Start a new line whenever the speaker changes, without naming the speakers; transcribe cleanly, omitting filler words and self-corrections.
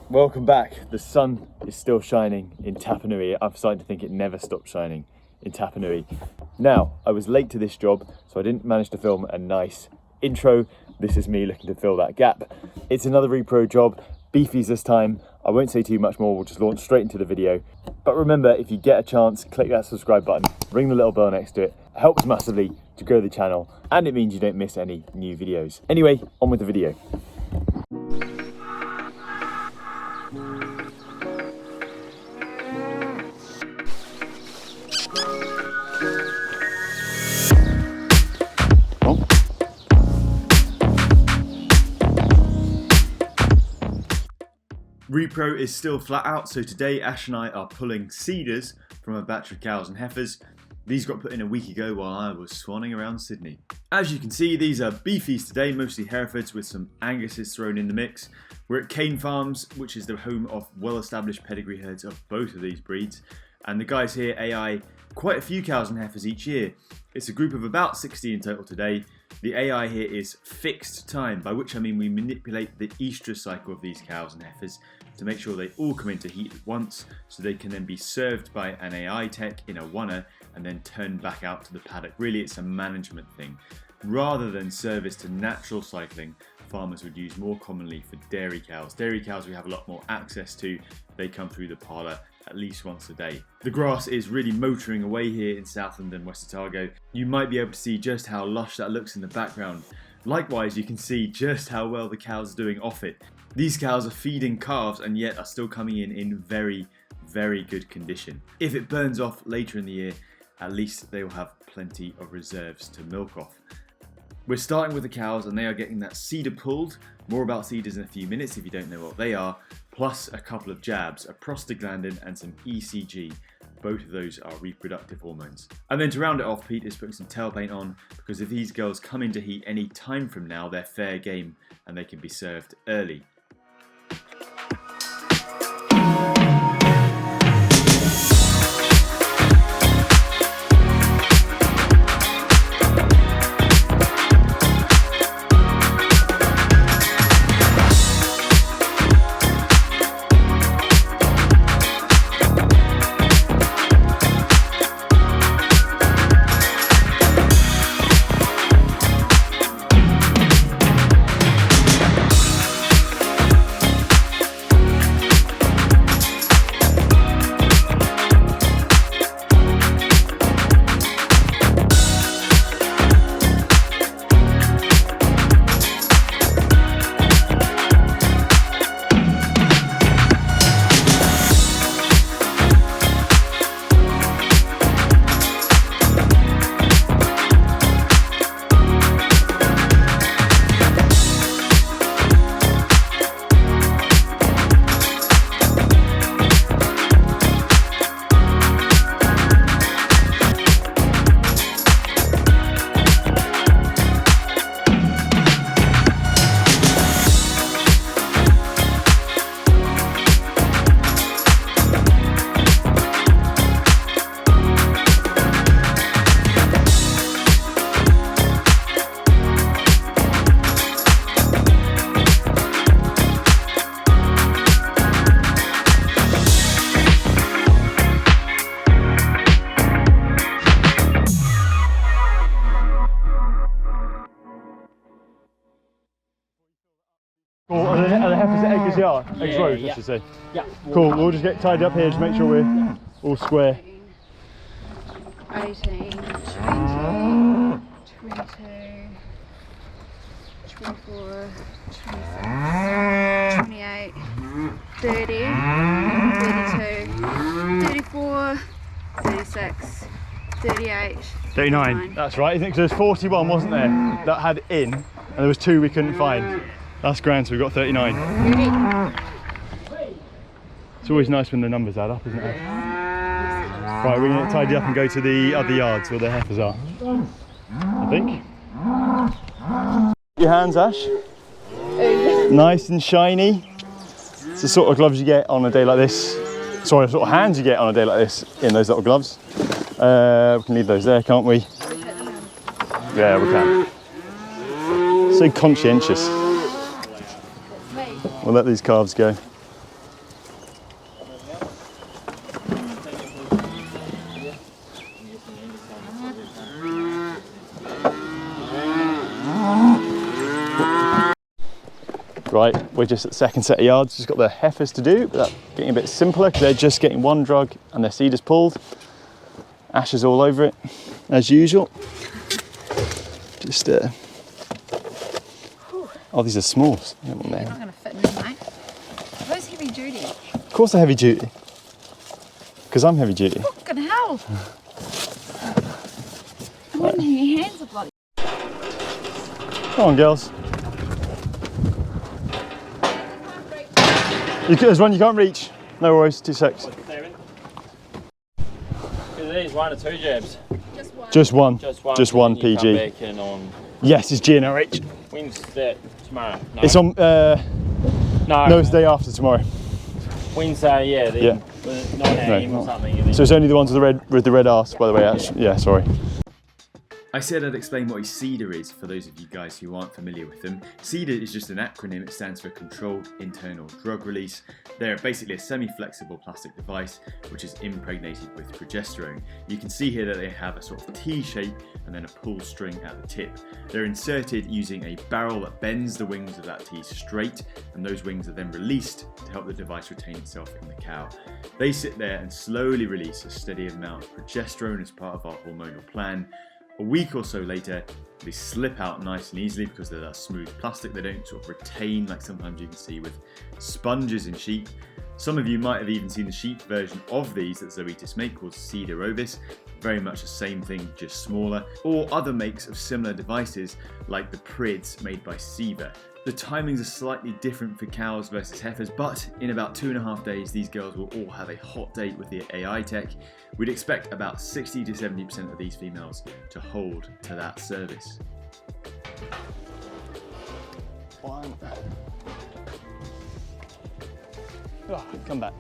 Welcome back. The sun is still shining in Tapanui. I'm starting to think it never stopped shining in Tapanui. Now, I was late to this job, so I didn't manage to film a nice intro. This is me looking to fill that gap. It's another Repro job, beefies this time. I won't say too much more, we'll just launch straight into the video. But remember, if you get a chance, click that subscribe button, ring the little bell next to it. It helps massively to grow the channel, and it means you don't miss any new videos. Anyway, on with the video. Repro is still flat out, so today Ash and I are pulling CIDRs from a batch of cows and heifers. These got put in a week ago while I was swanning around Sydney. As you can see, these are beefies today, mostly Herefords with some Anguses thrown in the mix. We're at Cane Farms, which is the home of well-established pedigree herds of both of these breeds. And the guys here AI quite a few cows and heifers each year. It's a group of about 60 in total today. The AI here is fixed time, by which I mean we manipulate the estrus cycle of these cows and heifers to make sure they all come into heat at once, so they can then be served by an AI tech in a oneer and then turned back out to the paddock. Really, it's a management thing. Rather than service to natural cycling, farmers would use more commonly for dairy cows. Dairy cows we have a lot more access to. They come through the parlour at least once a day. The grass is really motoring away here in Southland and West Otago. You might be able to see just how lush that looks in the background. Likewise, you can see just how well the cows are doing off it. These cows are feeding calves and yet are still coming in very, very good condition. If it burns off later in the year, at least they will have plenty of reserves to milk off. We're starting with the cows and they are getting that CIDR pulled. More about CIDRs in a few minutes if you don't know what they are, plus a couple of jabs, a prostaglandin and some ECG. Both of those are reproductive hormones. And then to round it off, Pete is putting some tail paint on, because if these girls come into heat any time from now, they're fair game and they can be served early. Cool, are the heifers at Eggers Yard? Eggers Road, I should say.
Yeah.
Cool, we'll just get tied up here to make sure we're all square.
18, 20, 22, 24, 25, 28, 30, 32, 34, 36, 38,
39. That's right, I think there's 41, wasn't there, that had in, and there was 2 we couldn't find. That's grand, so we've got 39. It's always nice when the numbers add up, isn't it? Right, we're going to tidy up and go to the other yards where the heifers are, I think. Your hands, Ash. Nice and shiny. It's the sort of gloves you get on a day like this. Sorry, the sort of hands you get on a day like this in those little gloves. We can leave those there, can't we? Yeah, we can. So conscientious. We'll let these calves go. right, we're just at the second set of yards. Just got the heifers to do, but that's getting a bit simpler because they're just getting one drug and their CIDR's pulled. Ashes all over it, as usual. Just, oh, these are smalls.
You're not going to fit in them, mate. Are those heavy duty?
Of course they're heavy duty. Because I'm heavy duty.
Fucking hell. I wouldn't have your hands are bloody.
Come on, girls. There's one you can't reach. No worries, 2 secs.
These 1 or 2 jabs?
Just one.
Just one
PG.
come back in on...
Yes, it's GNRH.
When's that? Tomorrow? No.
It's on, no, it's the day after tomorrow.
Wednesday, yeah. Then,
Yeah.
9 AM or something.
So it's only the ones with the red arse, by the way, actually. Yeah, sorry. I said I'd explain what a CIDR is for those of you guys who aren't familiar with them. CIDR is just an acronym. It stands for Controlled Internal Drug Release. They're basically a semi-flexible plastic device which is impregnated with progesterone. You can see here that they have a sort of T shape and then a pull string at the tip. They're inserted using a barrel that bends the wings of that T straight, and those wings are then released to help the device retain itself in the cow. They sit there and slowly release a steady amount of progesterone as part of our hormonal plan. A week or so later, they slip out nice and easily because they're that smooth plastic. They don't sort of retain like sometimes you can see with sponges in sheep. Some of you might have even seen the sheep version of these that Zoetis make called CIDR ovis. Very much the same thing, just smaller. Or other makes of similar devices like the Prids made by Siva. The timings are slightly different for cows versus heifers, but in about 2.5 days, these girls will all have a hot date with the AI tech. We'd expect about 60 to 70% of these females to hold to that service. One. Oh, come back.